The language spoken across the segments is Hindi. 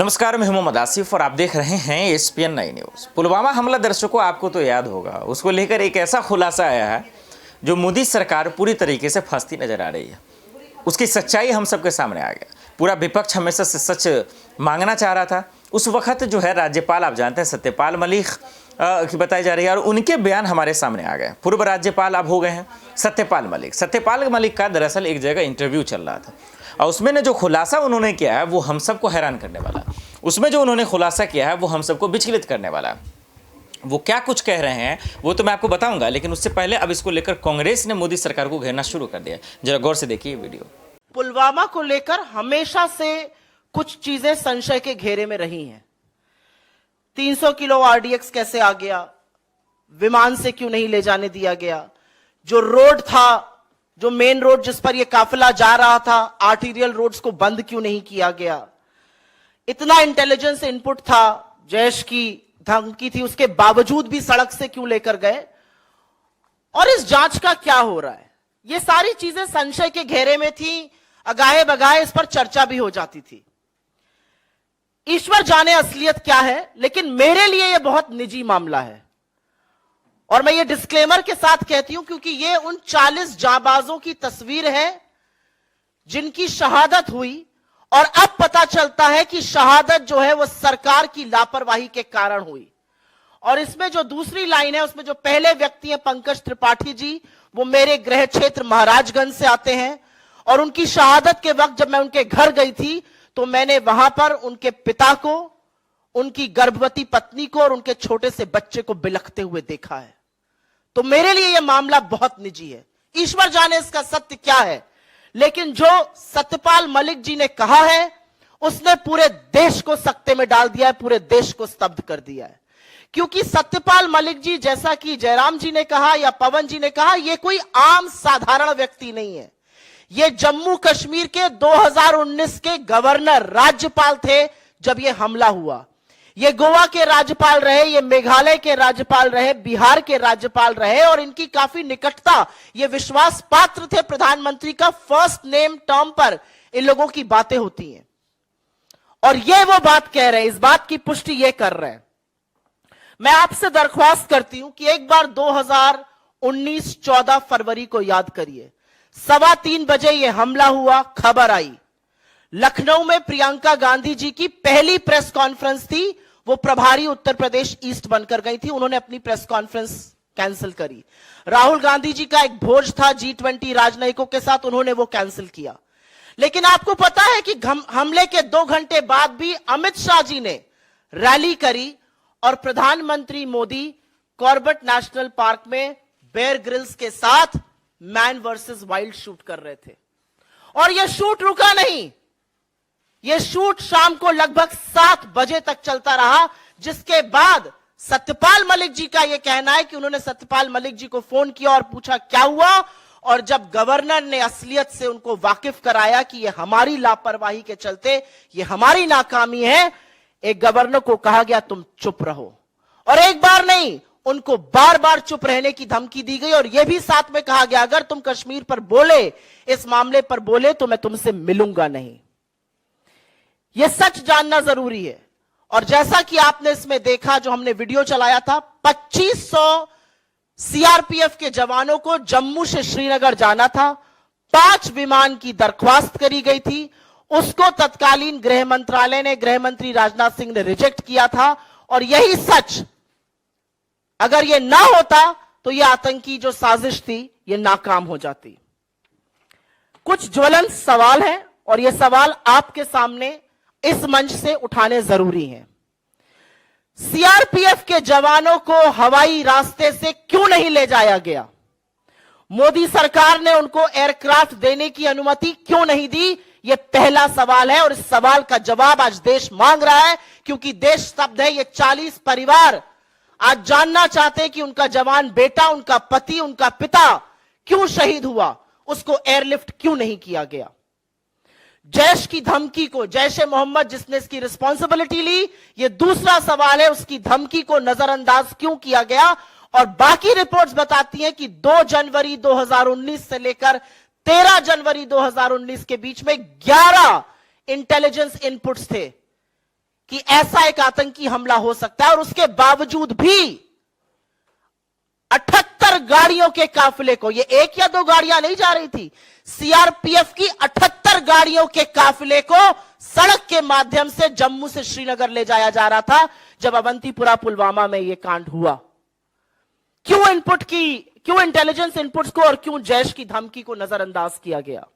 नमस्कार, मैं मोहम्मद आसिफ और आप देख रहे हैं एसपीएन 9 न्यूज। पुलवामा हमला दर्शकों आपको तो याद होगा, उसको लेकर एक ऐसा खुलासा आया है जो मोदी सरकार पूरी तरीके से फंसती नजर आ रही है। उसकी सच्चाई हम सबके सामने आ गया। पूरा विपक्ष हमेशा से सच मांगना चाह रहा था। उस वक्त जो है राज्यपाल, आप जानते हैं, सत्यपाल मलिक की बताई जा रही है और उनके बयान हमारे सामने आ गए। पूर्व राज्यपाल अब हो गए हैं सत्यपाल मलिक। सत्यपाल मलिक का दरअसल एक जगह इंटरव्यू चल रहा था और उसमें ने जो खुलासा उन्होंने किया है वो हम सबको हैरान करने वाला है। उसमें जो उन्होंने खुलासा किया है वो हम सबको विचलित करने वाला है। वो क्या कुछ कह रहे हैं वो तो मैं आपको बताऊंगा, लेकिन उससे पहले अब इसको लेकर कांग्रेस ने मोदी सरकार को घेरना शुरू कर दिया। जरा गौर से देखिए वीडियो। पुलवामा को लेकर हमेशा से कुछ चीजें संशय के घेरे में रही हैं। 300 किलो आरडीएक्स कैसे आ गया, विमान से क्यों नहीं ले जाने दिया गया, जो रोड था, जो मेन रोड जिस पर यह काफिला जा रहा था, आर्टीरियल रोड्स को बंद क्यों नहीं किया गया, इतना इंटेलिजेंस इनपुट था, जैश की धमकी थी, उसके बावजूद भी सड़क से क्यों लेकर गए और इस जांच का क्या हो रहा है। ये सारी चीजें संशय के घेरे में थी। अगाहे बगाहे इस पर चर्चा भी हो जाती थी। ईश्वर जाने असलियत क्या है, लेकिन मेरे लिए यह बहुत निजी मामला है और मैं ये डिस्क्लेमर के साथ कहती हूं क्योंकि ये उन 40 जांबाजों की तस्वीर है जिनकी शहादत हुई और अब पता चलता है कि शहादत जो है वो सरकार की लापरवाही के कारण हुई। और इसमें जो दूसरी लाइन है उसमें जो पहले व्यक्ति हैं पंकज त्रिपाठी जी, वो मेरे गृह क्षेत्र महाराजगंज से आते हैं और उनकी शहादत के वक्त जब मैं उनके घर गई थी तो मैंने वहां पर उनके पिता को, उनकी गर्भवती पत्नी को और उनके छोटे से बच्चे को बिलखते हुए देखा है। तो मेरे लिए यह मामला बहुत निजी है। ईश्वर जाने इसका सत्य क्या है, लेकिन जो सत्यपाल मलिक जी ने कहा है उसने पूरे देश को सकते में डाल दिया है, पूरे देश को स्तब्ध कर दिया है। क्योंकि सत्यपाल मलिक जी, जैसा कि जयराम जी ने कहा या पवन जी ने कहा, यह कोई आम साधारण व्यक्ति नहीं है। ये जम्मू कश्मीर के 2019 के गवर्नर, राज्यपाल थे जब यह हमला हुआ। ये गोवा के राज्यपाल रहे, ये मेघालय के राज्यपाल रहे, बिहार के राज्यपाल रहे और इनकी काफी निकटता, ये विश्वास पात्र थे प्रधानमंत्री का। फर्स्ट नेम टर्म पर इन लोगों की बातें होती हैं और ये वो बात कह रहे हैं, इस बात की पुष्टि ये कर रहे हैं। मैं आपसे दरख्वास्त करती हूं कि एक बार 2019 14 फरवरी को याद करिए। 3:15 बजे यह हमला हुआ, खबर आई। लखनऊ में प्रियंका गांधी जी की पहली प्रेस कॉन्फ्रेंस थी, वो प्रभारी उत्तर प्रदेश ईस्ट बनकर गई थी, उन्होंने अपनी प्रेस कॉन्फ्रेंस कैंसिल करी। राहुल गांधी जी का एक भोज था G20 राजनयिकों के साथ, उन्होंने वो कैंसिल किया। लेकिन आपको पता है कि हमले के 2 घंटे बाद भी अमित शाह जी ने रैली करी और प्रधानमंत्री मोदी कॉर्बेट नेशनल पार्क में बेयर ग्रिल्स के साथ मैन वर्सेस वाइल्ड शूट कर रहे थे और यह शूट रुका नहीं। यह शूट शाम को लगभग 7 बजे तक चलता रहा, जिसके बाद सत्यपाल मलिक जी का यह कहना है कि उन्होंने सत्यपाल मलिक जी को फोन किया और पूछा क्या हुआ, और जब गवर्नर ने असलियत से उनको वाकिफ कराया कि यह हमारी लापरवाही के चलते, यह हमारी नाकामी है, एक गवर्नर को कहा गया तुम चुप रहो। और एक बार नहीं, उनको बार बार चुप रहने की धमकी दी गई और यह भी साथ में कहा गया अगर तुम कश्मीर पर बोले, इस मामले पर बोले तो मैं तुमसे मिलूंगा नहीं। यह सच जानना जरूरी है। और जैसा कि आपने इसमें देखा, जो हमने वीडियो चलाया था, 2500 सीआरपीएफ के जवानों को जम्मू से श्रीनगर जाना था, 5 विमान की दरख्वास्त करी गई थी, उसको तत्कालीन गृह मंत्रालय ने, गृह मंत्री राजनाथ सिंह ने रिजेक्ट किया था। और यही सच, अगर यह ना होता तो यह आतंकी जो साजिश थी यह नाकाम हो जाती। कुछ ज्वलंत सवाल हैं और यह सवाल आपके सामने इस मंच से उठाने जरूरी हैं। सीआरपीएफ के जवानों को हवाई रास्ते से क्यों नहीं ले जाया गया? मोदी सरकार ने उनको एयरक्राफ्ट देने की अनुमति क्यों नहीं दी? यह पहला सवाल है और इस सवाल का जवाब आज देश मांग रहा है, क्योंकि देश स्तब्ध है। ये 40 परिवार आज जानना चाहते हैं कि उनका जवान बेटा, उनका पति, उनका पिता क्यों शहीद हुआ, उसको एयरलिफ्ट क्यों नहीं किया गया। जैश की धमकी को, जैश ए मोहम्मद जिसने इसकी रिस्पॉन्सिबिलिटी ली, यह दूसरा सवाल है, उसकी धमकी को नजरअंदाज क्यों किया गया। और बाकी रिपोर्ट्स बताती हैं कि 2 जनवरी 2019 से लेकर 13 जनवरी 2019 के बीच में 11 इंटेलिजेंस इनपुट्स थे। कि ऐसा एक आतंकी हमला हो सकता है, और उसके बावजूद भी 78 गाड़ियों के काफिले को, ये एक या दो गाड़ियां नहीं जा रही थी, सीआरपीएफ की 78 गाड़ियों के काफिले को सड़क के माध्यम से जम्मू से श्रीनगर ले जाया जा रहा था जब अवंतीपुरा पुलवामा में यह कांड हुआ। क्यों इंटेलिजेंस इनपुट्स को और क्यों जैश की धमकी को नजरअंदाज किया गया?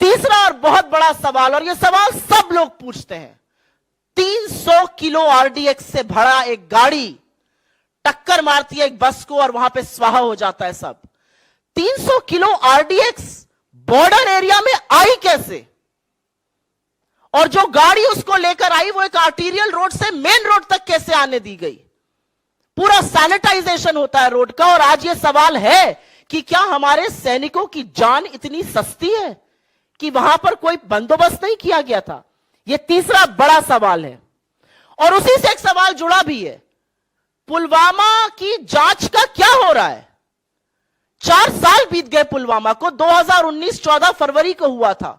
तीसरा और बहुत बड़ा सवाल, और यह सवाल सब लोग पूछते हैं, 300 किलो आरडीएक्स से भरा एक गाड़ी टक्कर मारती है एक बस को और वहां पे स्वाहा हो जाता है सब। 300 किलो आरडीएक्स बॉर्डर एरिया में आई कैसे? और जो गाड़ी उसको लेकर आई वो एक आर्टीरियल रोड से मेन रोड तक कैसे आने दी गई? पूरा सैनिटाइजेशन होता है रोड का। और आज ये सवाल है कि क्या हमारे सैनिकों की जान इतनी सस्ती है कि वहां पर कोई बंदोबस्त नहीं किया गया था? यह तीसरा बड़ा सवाल है। और उसी से एक सवाल जुड़ा भी है, पुलवामा की जांच का क्या हो रहा है? 4 साल बीत गए पुलवामा को, 2019 14 फरवरी को हुआ था,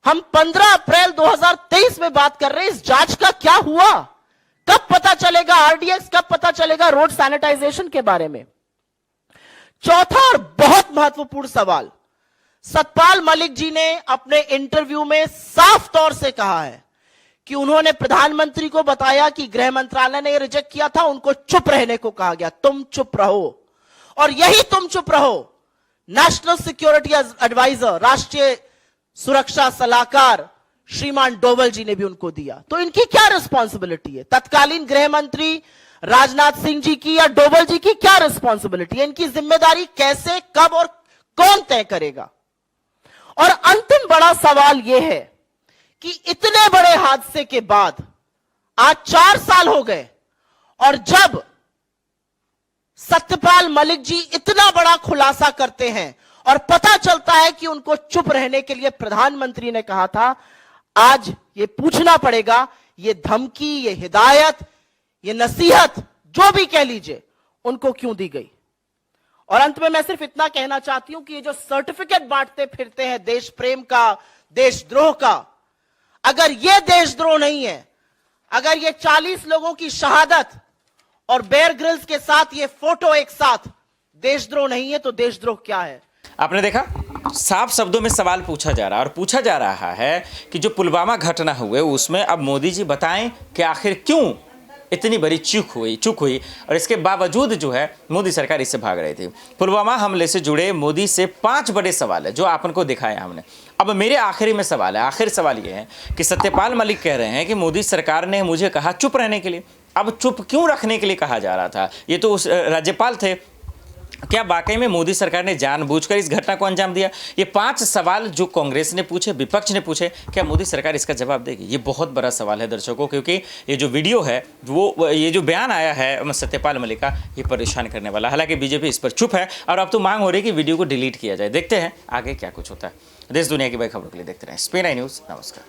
हम 15 अप्रैल 2023 में बात कर रहे हैं। इस जांच का क्या हुआ? कब पता चलेगा आरडीएक्स, कब पता चलेगा रोड सैनिटाइजेशन के बारे में? चौथा और बहुत महत्वपूर्ण सवाल, सतपाल मलिक जी ने अपने इंटरव्यू में साफ तौर से कहा है कि उन्होंने प्रधानमंत्री को बताया कि गृह मंत्रालय ने रिजेक्ट किया था, उनको चुप रहने को कहा गया, तुम चुप रहो। और यही तुम चुप रहो नेशनल सिक्योरिटी एडवाइजर, राष्ट्रीय सुरक्षा सलाहकार श्रीमान डोवल जी ने भी उनको दिया। तो इनकी क्या रिस्पॉन्सिबिलिटी है? तत्कालीन गृह मंत्री राजनाथ सिंह जी की या डोवल जी की क्या रिस्पॉन्सिबिलिटी है? इनकी जिम्मेदारी कैसे, कब और कौन तय करेगा? और अंतिम बड़ा सवाल यह है कि इतने बड़े हादसे के बाद आज 4 साल हो गए, और जब सत्यपाल मलिक जी इतना बड़ा खुलासा करते हैं और पता चलता है कि उनको चुप रहने के लिए प्रधानमंत्री ने कहा था, आज ये पूछना पड़ेगा, ये धमकी, ये हिदायत, ये नसीहत, जो भी कह लीजिए, उनको क्यों दी गई? और अंत में मैं सिर्फ इतना कहना चाहती हूं कि ये जो सर्टिफिकेट बांटते फिरते हैं देश प्रेम का, देशद्रोह का, अगर ये देशद्रोह नहीं है, अगर ये 40 लोगों की शहादत और बेयर ग्रिल्स के साथ ये फोटो एक साथ देशद्रोह नहीं है, तो देशद्रोह क्या है? आपने देखा, साफ शब्दों में सवाल पूछा जा रहा है, और पूछा जा रहा है कि जो पुलवामा घटना हुए उसमें अब मोदी जी बताएं कि आखिर क्यों इतनी बड़ी चूक हुई, और इसके बावजूद जो है मोदी सरकार इससे भाग रही थी। पुलवामा हमले से जुड़े मोदी से 5 बड़े सवाल है जो आपन को दिखाया हमने। अब मेरे आखिरी सवाल ये है कि सत्यपाल मलिक कह रहे हैं कि मोदी सरकार ने मुझे कहा चुप रहने के लिए। अब चुप क्यों रखने के लिए कहा जा रहा था? ये तो उस राज्यपाल थे। क्या वाकई में मोदी सरकार ने जानबूझकर इस घटना को अंजाम दिया? ये 5 सवाल जो कांग्रेस ने पूछे, विपक्ष ने पूछे, क्या मोदी सरकार इसका जवाब देगी? ये बहुत बड़ा सवाल है दर्शकों, क्योंकि ये जो वीडियो है, ये जो बयान आया है सत्यपाल मलिक का, ये परेशान करने वाला। हालांकि बीजेपी इस पर चुप है और अब तो मांग हो रही है कि वीडियो को डिलीट किया जाए। देखते हैं आगे क्या कुछ होता है। देश दुनिया की बड़ी खबरों के लिए देखते रहें SPN न्यूज़। नमस्कार।